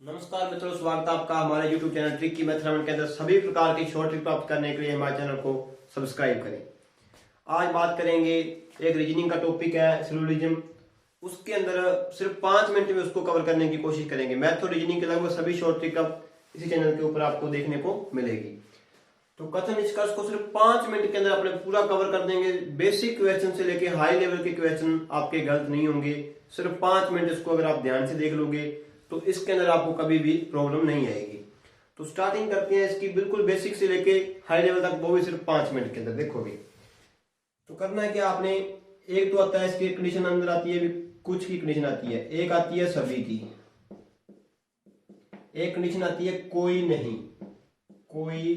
नमस्कार मित्रों, स्वागत है आपका हमारे YouTube चैनल ट्रिक की मैथमेटिक्स के अंदर। सभी प्रकार की शॉर्ट ट्रिक प्राप्त करने के लिए हमारे चैनल को सब्सक्राइब करें। आज बात करेंगे, एक रीजनिंग का टॉपिक है सिलोजिज्म। उसके अंदर सिर्फ 5 मिनट में उसको कवर करने की कोशिश करेंगे। मैथ और रीजनिंग के लगभग सभी शॉर्ट ट्रिक अब इसी चैनल के ऊपर आपको देखने को मिलेगी। तो कथन निष्कर्ष को सिर्फ 5 मिनट के अंदर अपने पूरा कवर कर देंगे। बेसिक क्वेश्चन से लेके हाई लेवल के क्वेश्चन आपके गलत नहीं होंगे। सिर्फ 5 मिनट इसको अगर आप ध्यान से देख लोगे तो इसके अंदर आपको कभी भी प्रॉब्लम नहीं आएगी। तो स्टार्टिंग करते हैं इसकी, बिल्कुल बेसिक से लेके हाई लेवल तक, वो भी सिर्फ 5 मिनट के अंदर देखोगे। तो करना है क्या आपने, एक तो आता है इसकी कंडीशन अंदर आती है, कुछ की कंडीशन आती है, एक आती है सभी की, एक कंडीशन आती है कोई नहीं, कोई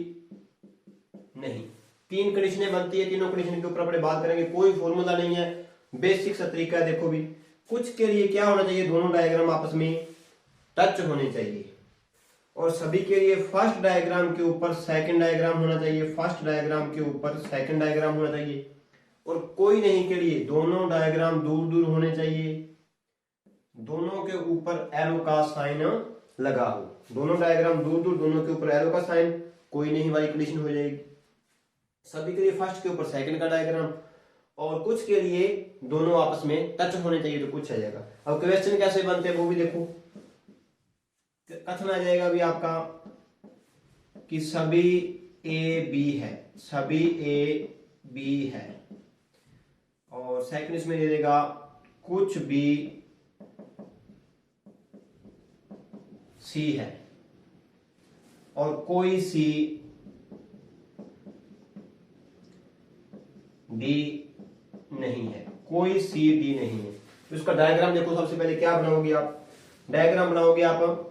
नहीं। 3 कंडीशनें बनती है। तीनों कंडीशन के ऊपर अपने बात करेंगे। कोई फॉर्मूला नहीं है, बेसिक सा तरीका है। देखो भी, कुछ के लिए क्या होना चाहिए, दोनों डायग्राम आपस में टच होने चाहिए। और सभी के लिए फर्स्ट डायग्राम के ऊपर सेकंड डायग्राम होना चाहिए, फर्स्ट डायग्राम के ऊपर सेकंड डायग्राम होना चाहिए। और कोई नहीं के लिए दोनों डायग्राम दूर दूर होने चाहिए, दोनों के ऊपर एरो का साइन लगा हो। दोनों डायग्राम दूर दूर, दोनों के ऊपर एरो का साइन, कोई नहीं वाली कंडीशन हो जाएगी। सभी के लिए फर्स्ट के ऊपर सेकंड का डायग्राम, और कुछ के लिए दोनों आपस में टच होने चाहिए, तो कुछ आ जाएगा। अब क्वेश्चन कैसे बनते हैं वो भी देखो। कथन आ जाएगा भी आपका कि सभी ए बी है, सभी ए बी है। और सेकंड इसमें दे देगा कुछ बी सी है, और कोई सी डी नहीं है, कोई सी डी नहीं है। तो इसका डायग्राम देखो। सबसे पहले क्या बनाओगे आप, डायग्राम बनाओगे आप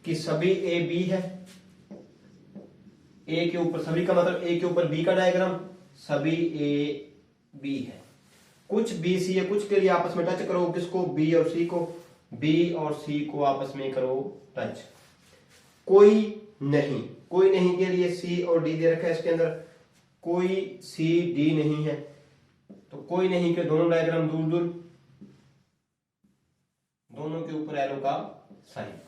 कि सभी ए बी है, ए के ऊपर सभी का मतलब ए के ऊपर बी का डायग्राम, सभी ए बी है। कुछ बी सी है, कुछ के लिए आपस में टच करो, किसको, बी और सी को, बी और सी को आपस में करो टच। कोई नहीं, कोई नहीं के लिए सी और डी दे रखा है इसके अंदर, कोई सी डी नहीं है। तो कोई नहीं के दोनों डायग्राम दूर दूर, दोनों के ऊपर एरो का साइन।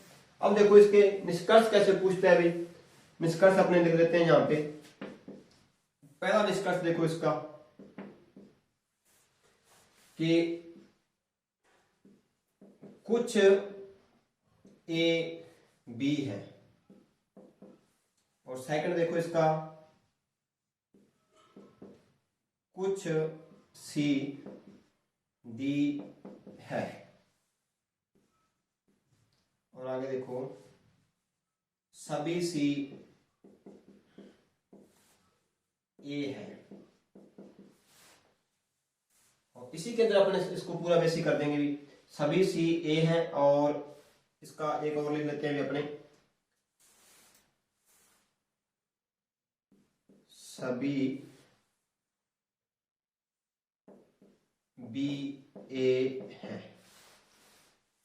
अब देखो इसके निष्कर्ष कैसे पूछते हैं भाई। निष्कर्ष अपने लिख देते हैं यहां पे। पहला निष्कर्ष देखो इसका कि कुछ ए बी है, और सेकंड देखो इसका कुछ सी डी है। और आगे देखो सभी सी ए है। और इसी के अंदर अपन इसको पूरा बेसिक कर देंगे भी। सभी सी ए है, और इसका एक और लिख लेते हैं भी अपने, सभी बी ए है।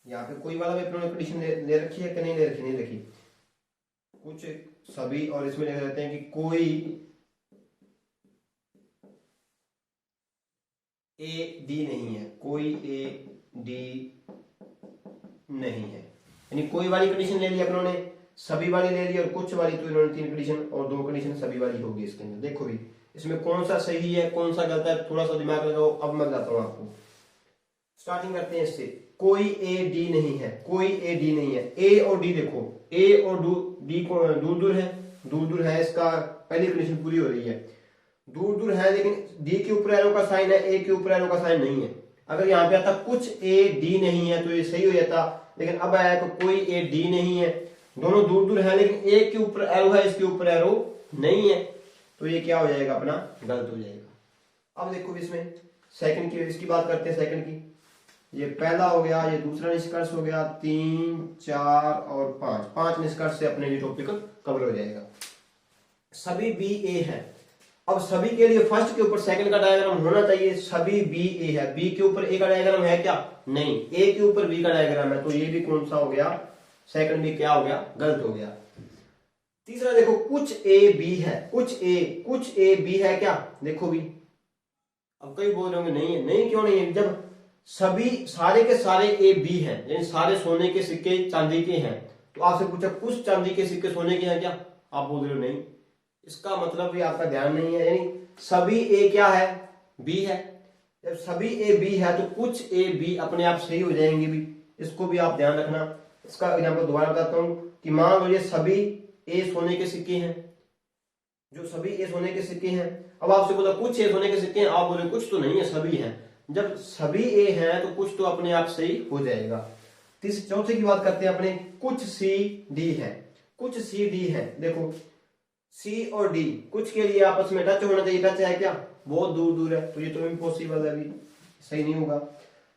यहाँ पे कोई वाला भी अपने कंडीशन ले रखी है कि नहीं ले रखी, नहीं रखी। कुछ सभी, और इसमें लिख देते हैं कि कोई ए डी नहीं है, कोई ए डी नहीं है। यानी कोई वाली कंडीशन ले ली अपनों ने, सभी वाली ले ली, और कुछ वाली, तो इन्होंने 3 कंडीशन और 2 कंडीशन सभी वाली होगी इसके अंदर। देखो भी इसमें कौन सा सही है कौन सा गलत है, थोड़ा सा दिमाग लगाओ। अब मैं बताता हूं आपको। स्टार्टिंग करते हैं इससे। कोई ए डी नहीं है, कोई ए डी नहीं है। ए और डी देखो, ए और डी को दूर दूर है, दूर दूर है। इसका पहली कंडीशन पूरी हो रही है, दूर दूर है, लेकिन डी के ऊपर एरो का साइन है, ए के ऊपर एरो का साइन नहीं है। अगर यहाँ पे आता कुछ ए डी नहीं है तो ये सही हो जाता, लेकिन अब आया तो कोई ए डी नहीं है। दोनों दूर दूर है, लेकिन ए के ऊपर एरो है, इसके ऊपर एरो नहीं है, तो ये क्या हो जाएगा अपना, गलत हो जाएगा। अब देखो इसमें सेकंड की, इसकी बात करते हैं सेकंड की। ये पहला हो गया, ये दूसरा निष्कर्ष हो गया, 3, 4 और 5 निष्कर्ष से अपने ये टॉपिक कवर हो जाएगा। सभी बी ए है। अब सभी के लिए फर्स्ट के ऊपर सेकंड का डायग्राम होना चाहिए। सभी बी ए है, बी के ऊपर ए का डायग्राम है क्या, नहीं, ए के ऊपर बी का डायग्राम है, तो ये भी कौन सा हो गया, सेकंड भी क्या हो गया, गलत हो गया। तीसरा देखो कुछ ए बी है, कुछ ए बी है क्या, देखो भी। अब कई बोल रहे होंगे नहीं है, नहीं क्यों नहीं है, जब सभी सारे के सारे ए बी हैं, यानी सारे सोने के सिक्के चांदी के हैं, तो आपसे पूछा कुछ चांदी के सिक्के सोने के हैं क्या, आप बोल रहे हो नहीं, इसका मतलब भी आपका ध्यान नहीं है। यानी सभी ए क्या है, बी है। जब सभी ए बी है तो कुछ ए बी अपने आप सही हो जाएंगे भी, इसको भी आप ध्यान रखना। इसका एग्जाम्पल दोबारा बताता हूँ कि मान लो ये सभी ए सोने के सिक्के हैं, जो सभी ए सोने के सिक्के हैं। अब आपसे बोला कुछ ए सोने के सिक्के हैं, आप बोले कुछ तो नहीं है, सभी हैं। जब सभी ए हैं तो कुछ तो अपने आप सही हो जाएगा। चौथे की बात करते हैं अपने, कुछ सी डी है, कुछ सी डी है। देखो सी और डी कुछ के लिए आपस में टच होना चाहिए, टच है क्या, बहुत दूर दूर है, तो ये तो इम्पॉसिबल है, अभी सही नहीं होगा।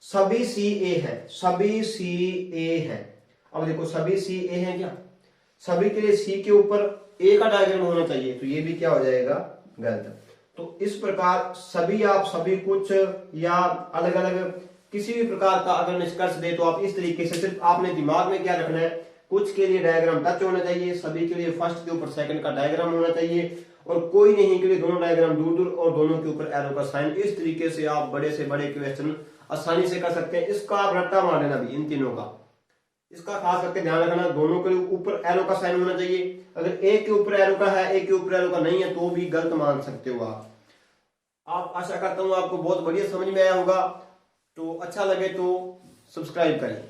सभी सी ए है, सभी सी ए है। अब देखो सभी सी ए है क्या, सभी के लिए सी के ऊपर ए का डायग्राम होना चाहिए, तो ये भी क्या हो जाएगा, गलत। तो इस प्रकार सभी आप सभी कुछ या अलग अलग किसी भी प्रकार का अगर निष्कर्ष दे तो आप इस तरीके से, सिर्फ आपने दिमाग में क्या रखना है, कुछ के लिए डायग्राम टच होना चाहिए, सभी के लिए फर्स्ट के ऊपर सेकंड का डायग्राम होना चाहिए, और कोई नहीं के लिए दोनों डायग्राम दूर दूर और दोनों के ऊपर एरो का साइन। इस तरीके से आप बड़े से बड़े क्वेश्चन आसानी से कर सकते हैं। इसका आप रट्टा मार लेना भी, इन तीनों का, इसका खास करके ध्यान रखना, दोनों के ऊपर एरो का साइन होना चाहिए। अगर एक के ऊपर एरो का है, एक के ऊपर एरो का नहीं है, तो भी गलत मान सकते हो आप। आशा करता हूं आपको बहुत बढ़िया समझ में आया होगा। तो अच्छा लगे तो सब्सक्राइब करें।